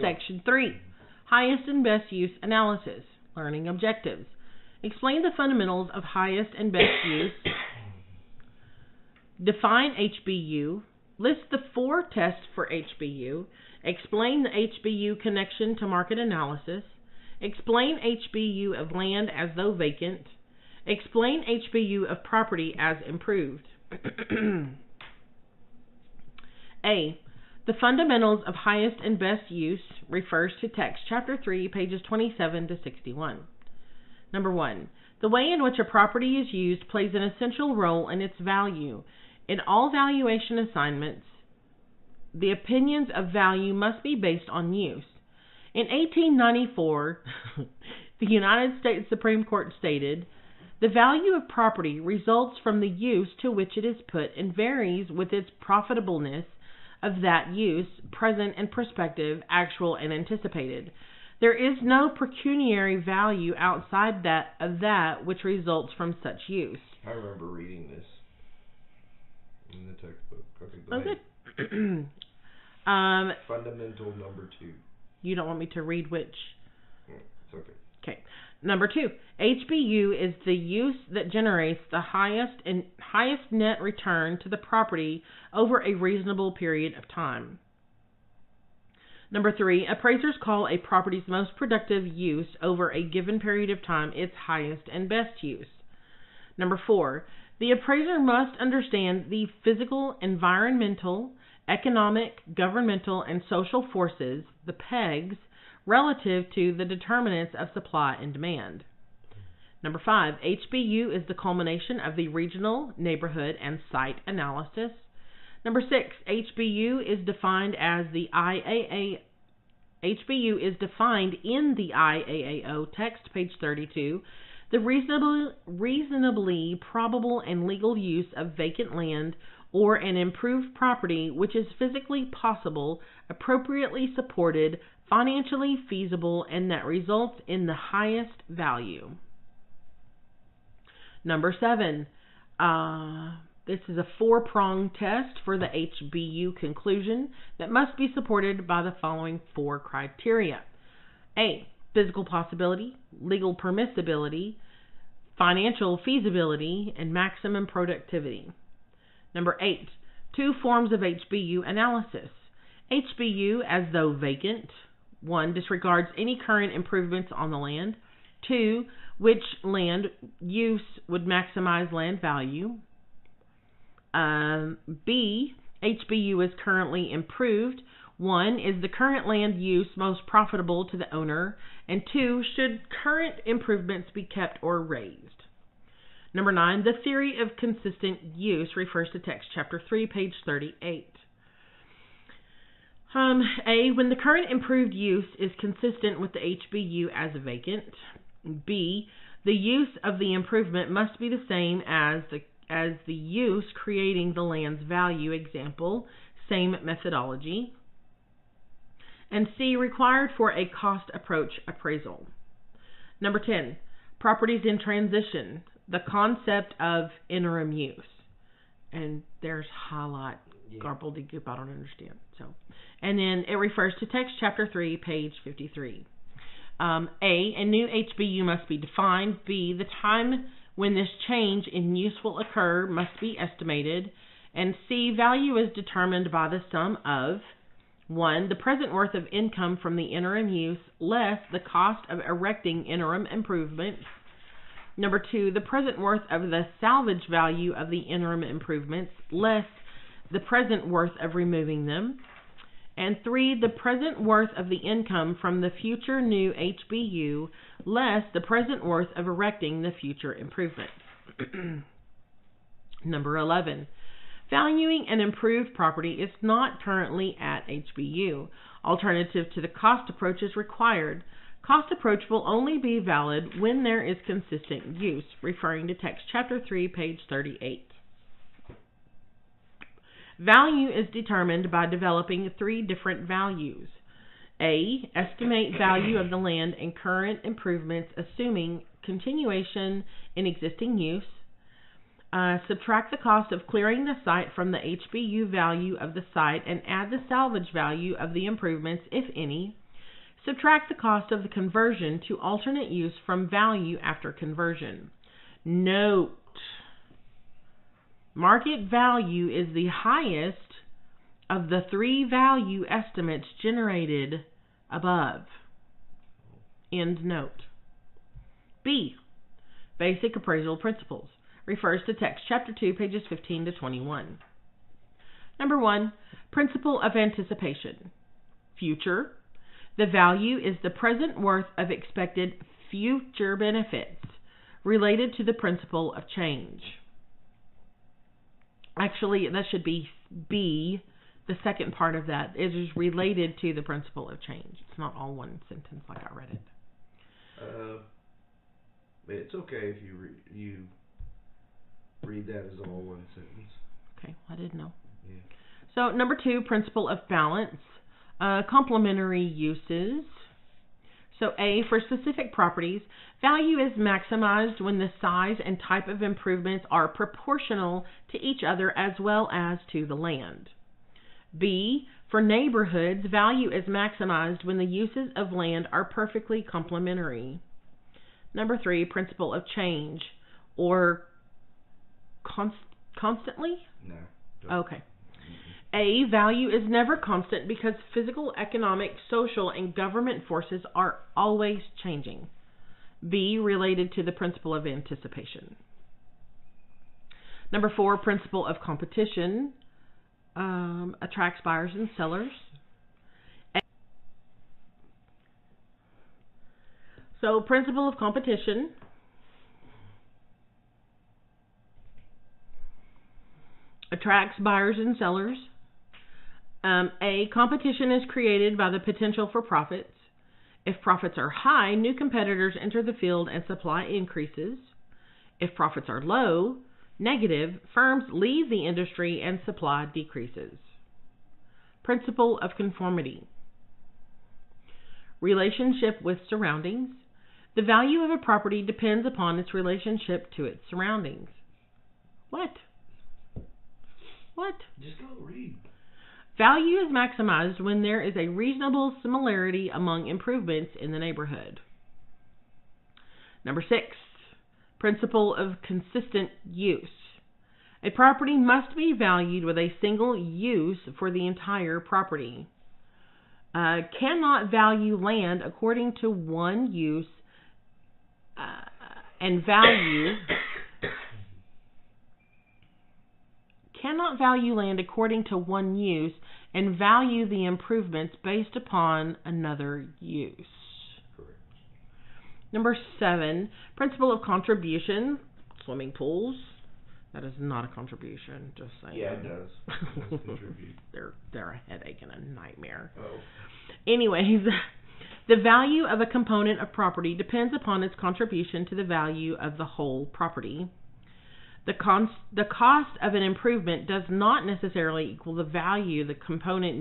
Section 3, highest and best use analysis, learning objectives. Explain the fundamentals of highest and best use. Define HBU. List the 4 tests for HBU. Explain the HBU connection to market analysis. Explain HBU of land as though vacant. Explain HBU of property as improved. A. The fundamentals of highest and best use refers to text chapter 3, pages 27 to 61. Number 1. The way in which a property is used plays an essential role in its value. In all valuation assignments, the opinions of value must be based on use. In 1894, the United States Supreme Court stated, "The value of property results from the use to which it is put and varies with its profitableness of that use, present and prospective, actual and anticipated. There is no pecuniary value outside that which results from such use." I remember reading this in the textbook. Okay, go ahead. Fundamental number 2. You don't want me to read which? It's okay. Okay. Number 2, HBU is the use that generates the highest net return to the property over a reasonable period of time. Number 3, appraisers call a property's most productive use over a given period of time its highest and best use. Number 4, the appraiser must understand the physical, environmental, economic, governmental, and social forces, the PEGs, relative to the determinants of supply and demand. Number 5, HBU is the culmination of the regional, neighborhood, and site analysis. Number 6, HBU is defined in the IAAO text, page 32, the reasonably probable and legal use of vacant land or an improved property which is physically possible, appropriately supported, financially feasible, and that results in the highest value. Number 7, this is a 4-pronged test for the HBU conclusion that must be supported by the following 4 criteria. A. Physical possibility, legal permissibility, financial feasibility, and maximum productivity. Number 8, 2 forms of HBU analysis. HBU as though vacant. 1, disregards any current improvements on the land. 2, which land use would maximize land value. B, HBU is currently improved. 1, is the current land use most profitable to the owner? And 2, should current improvements be kept or raised? Number 9, the theory of consistent use refers to text chapter 3, page 38. A, when the current improved use is consistent with the HBU as vacant. B, the use of the improvement must be the same as the use creating the land's value. Example, same methodology. And C, required for a cost approach appraisal. Number 10, properties in transition, the concept of interim use. And there's a lot garbledy-goop I don't understand. And then it refers to text chapter 3, page 53. A new HBU must be defined. B, the time when this change in use will occur must be estimated. And C, value is determined by the sum of 1, the present worth of income from the interim use less the cost of erecting interim improvements. Number 2, the present worth of the salvage value of the interim improvements less the present worth of removing them. And 3, the present worth of the income from the future new HBU less the present worth of erecting the future improvements. Number 11, valuing an improved property is not currently at HBU. Alternative to the cost approach is required. Cost approach will only be valid when there is consistent use, referring to text chapter 3, page 38. Value is determined by developing 3 different values. A, estimate value of the land and current improvements assuming continuation in existing use. Subtract the cost of clearing the site from the HBU value of the site and add the salvage value of the improvements, if any. Subtract the cost of the conversion to alternate use from value after conversion. Note, market value is the highest of the three value estimates generated above. End note. B. Basic appraisal principles. Refers to text chapter 2, pages 15 to 21. Number 1, principle of anticipation. Future. The value is the present worth of expected future benefits related to the principle of change. Actually, that should be B. The second part of that is related to the principle of change. It's not all one sentence like I read it. It's okay if you read that as all one sentence. Okay, I didn't know. Yeah. So number 2, principle of balance. Complementary uses. So A, for specific properties, value is maximized when the size and type of improvements are proportional to each other as well as to the land. B, for neighborhoods, value is maximized when the uses of land are perfectly complementary. Number 3, principle of change, or constantly? No. Okay. A, value is never constant because physical, economic, social, and government forces are always changing. B, related to the principle of anticipation. Number 4, principle of competition. Attracts buyers and sellers. So, principle of competition. Attracts buyers and sellers. A, competition is created by the potential for profits. If profits are high, new competitors enter the field and supply increases. If profits are low, negative, firms leave the industry and supply decreases. Principle of conformity. Relationship with surroundings. The value of a property depends upon its relationship to its surroundings. What? Just go read. Value is maximized when there is a reasonable similarity among improvements in the neighborhood. Number 6, principle of consistent use. A property must be valued with a single use for the entire property. Cannot value land according to one use and value cannot value land according to one use and value the improvements based upon another use. Correct. Number 7, principle of contribution. Swimming pools. That is not a contribution, just saying. Yeah, it does. It does contribute. They're a headache and a nightmare. Oh. Anyways, the value of a component of property depends upon its contribution to the value of the whole property. The cost of an improvement does not necessarily equal the value the component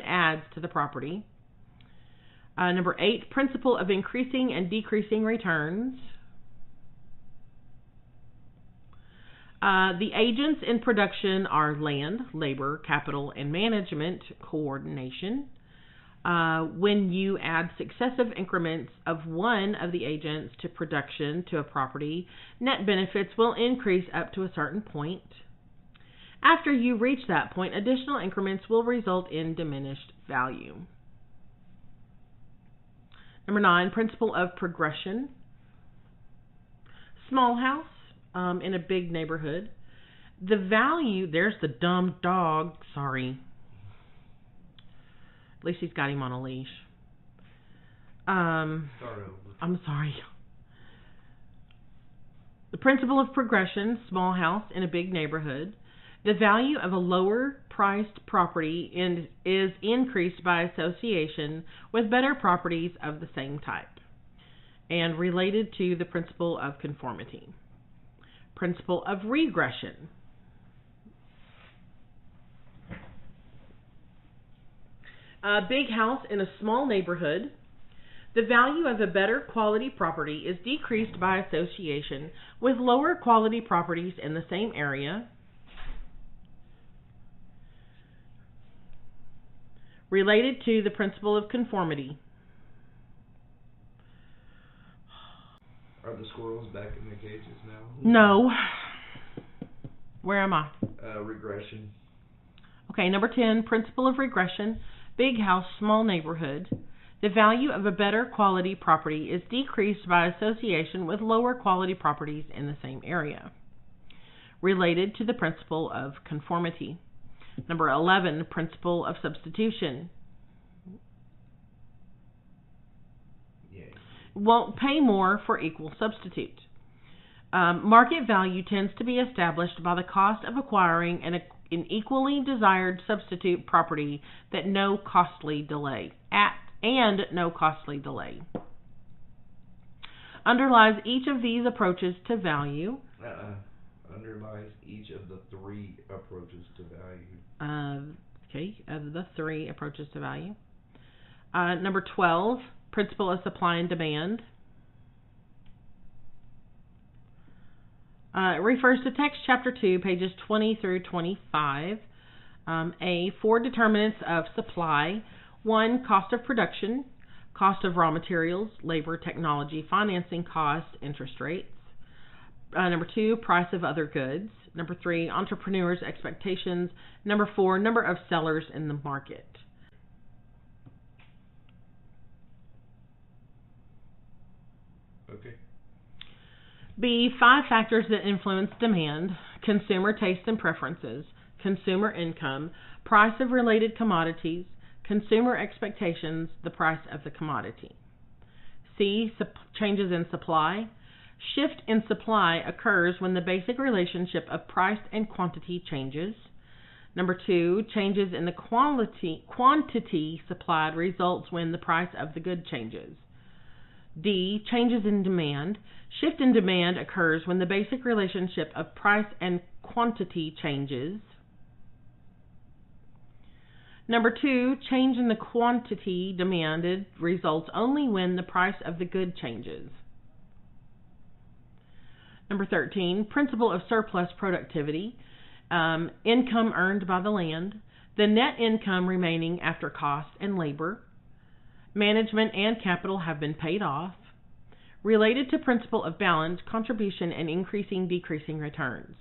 adds to the property. Number 8, principle of increasing and decreasing returns. The agents in production are land, labor, capital, and management coordination. When you add successive increments of one of the agents to production to a property, net benefits will increase up to a certain point. After you reach that point, additional increments will result in diminished value. Number 9, principle of progression. Small house in a big neighborhood. The value, there's the dumb dog, sorry. At least he's got him on a leash. I'm sorry. The principle of progression, small house in a big neighborhood. The value of a lower priced property is increased by association with better properties of the same type, and related to the principle of conformity. Principle of regression. A big house in a small neighborhood. The value of a better quality property is decreased by association with lower quality properties in the same area. Related to the principle of conformity. Are the squirrels back in the cages now? No. Where am I? Regression. Okay, number 10, principle of regression. Big house, small neighborhood. The value of a better quality property is decreased by association with lower quality properties in the same area. Related to the principle of conformity. Number 11, principle of substitution. Yay. Won't pay more for equal substitute. Market value tends to be established by the cost of acquiring an equally desired substitute property at no costly delay. Underlies each of these approaches to value. Underlies each of the three approaches to value. Of the three approaches to value. Number 12, principle of supply and demand. It refers to text chapter 2, pages 20 through 25. Four determinants of supply. 1, cost of production, cost of raw materials, labor, technology, financing costs, interest rates. Number 2, price of other goods. Number 3, entrepreneurs' expectations. Number 4, number of sellers in the market. Okay. B, 5 factors that influence demand: consumer tastes and preferences, consumer income, price of related commodities, consumer expectations, the price of the commodity. C, changes in supply. Shift in supply occurs when the basic relationship of price and quantity changes. Number 2, changes in the quantity supplied results when the price of the good changes. D, changes in demand. Shift in demand occurs when the basic relationship of price and quantity changes. Number 2, change in the quantity demanded results only when the price of the good changes. Number 13, principle of surplus productivity. Income earned by the land. The net income remaining after cost and labor. Management and capital have been paid off. Related to principle of balance, contribution, and increasing, decreasing returns.